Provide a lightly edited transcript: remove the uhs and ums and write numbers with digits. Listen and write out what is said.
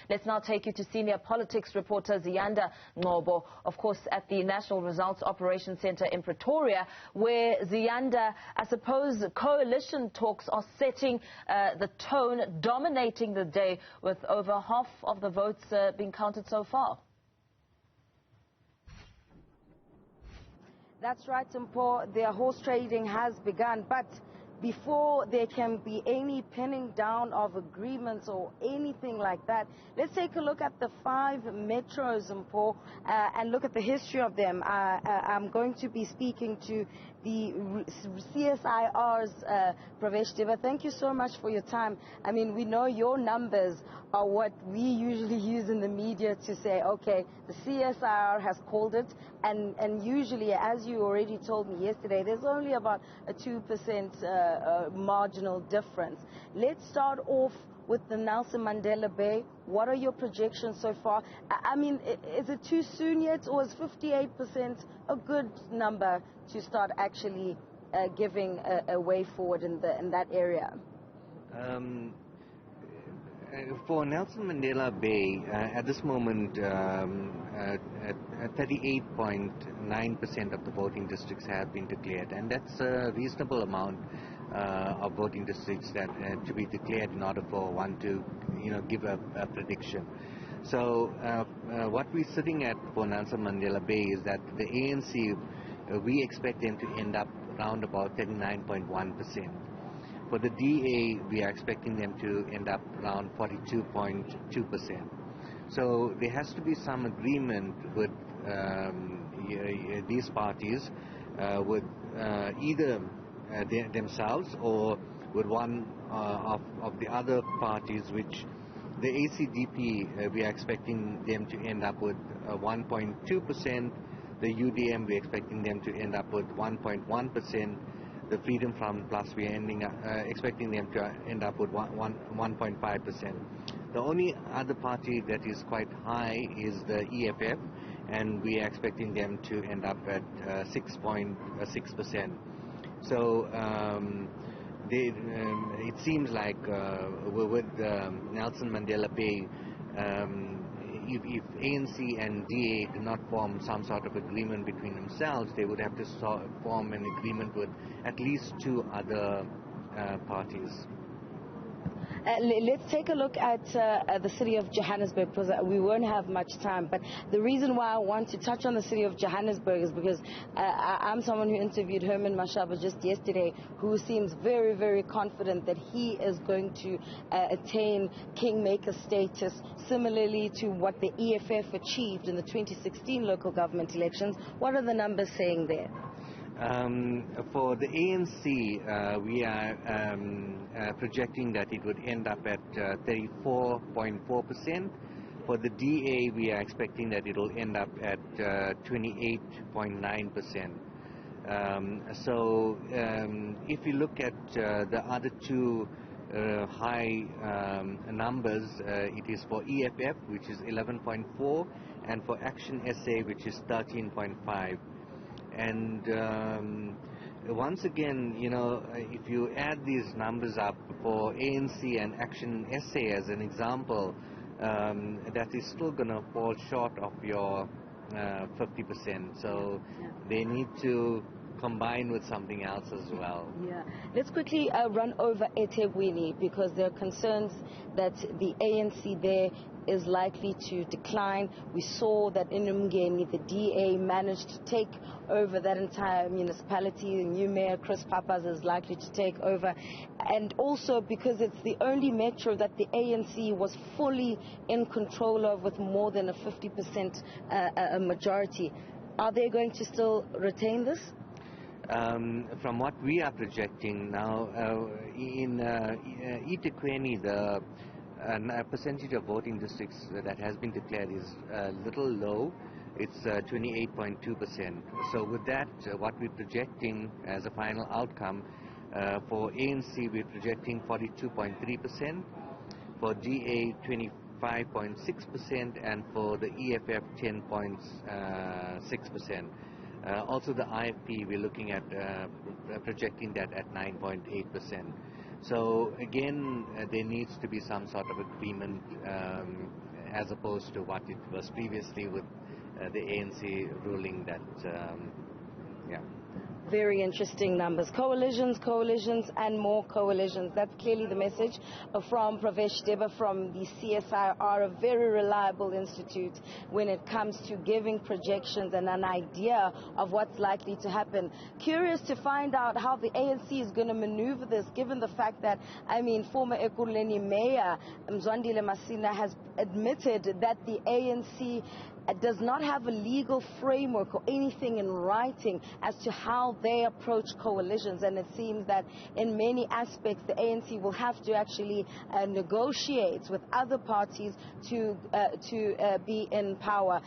Let's now take you to senior politics reporter Ziyanda Ngcobo, of course, at the National Results Operations Center in Pretoria, where Ziyanda, I suppose, coalition talks are setting the tone, dominating the day, with over half of the votes being counted so far. That's right, Mpho. Their horse trading has begun, but before there can be any pinning down of agreements or anything like that, let's take a look at the 5 metros, Mpho, and look at the history of them. I'm going to be speaking to the CSIR's Pravesh Debba. Thank you so much for your time. I mean, we know your numbers are what we usually use in the media to say, okay, the CSIR has called it, and usually, as you already told me yesterday, there's only about a 2% marginal difference. Let's start off with the Nelson Mandela Bay. What are your projections so far? I mean, is it too soon yet, or is 58% a good number to start actually giving a way forward in that area? For Nelson Mandela Bay, at this moment, 38.9% of the voting districts have been declared, and that's a reasonable amount of voting districts that to be declared in order for one to, give a prediction. So what we're sitting at for Nelson Mandela Bay is that the ANC, we expect them to end up around about 39.1%. For the DA, we are expecting them to end up around 42.2%. So there has to be some agreement with these parties, with either themselves or with one of the other parties, which the ACDP, we are expecting them to end up with 1.2%. The UDM, we are expecting them to end up with 1.1%. The Freedom Front Plus, we are expecting them to end up with 1.5%. The only other party that is quite high is the EFF, and we are expecting them to end up at 6.6%. So it seems like with Nelson Mandela Bay, if ANC and DA do not form some sort of agreement between themselves, they would have to form an agreement with at least 2 other parties. Let's take a look at the city of Johannesburg, because we won't have much time. But the reason why I want to touch on the city of Johannesburg is because I'm someone who interviewed Herman Mashaba just yesterday, who seems very, very confident that he is going to attain kingmaker status, similarly to what the EFF achieved in the 2016 local government elections. What are the numbers saying there? For the ANC, we are projecting that it would end up at 34.4%. For the DA, we are expecting that it will end up at 28.9%. So if you look at the other 2 high numbers, it is for EFF, which is 11.4, and for Action SA, which is 13.5. And once again, if you add these numbers up for ANC and Action SA as an example, that is still going to fall short of your 50%. So they need to combine with something else as well. Yeah. Let's quickly run over eThekwini, because there are concerns that the ANC there is likely to decline. We saw that in Umgeni, the DA managed to take over that entire municipality. The new mayor, Chris Papas, is likely to take over. And also because it's the only metro that the ANC was fully in control of, with more than a 50% majority. Are they going to still retain this? From what we are projecting now, in eThekwini, the percentage of voting districts that has been declared is a little low. It's 28.2%. So with that, what we're projecting as a final outcome, for ANC, we're projecting 42.3%, for DA 25.6%, and for the EFF 10.6%. Also the IFP, we're looking at projecting that at 9.8%. So again, there needs to be some sort of agreement as opposed to what it was previously with the ANC ruling that, yeah. Very interesting numbers. Coalitions, and more coalitions. That's clearly the message from Pravesh Debba from the CSIR, a very reliable institute when it comes to giving projections and an idea of what's likely to happen. Curious to find out how the ANC is going to maneuver this, given the fact that, former Ekurhuleni Mayor Mzwandile Masina has admitted that the ANC does not have a legal framework or anything in writing as to how they approach coalitions, and it seems that in many aspects the ANC will have to actually negotiate with other parties to be in power.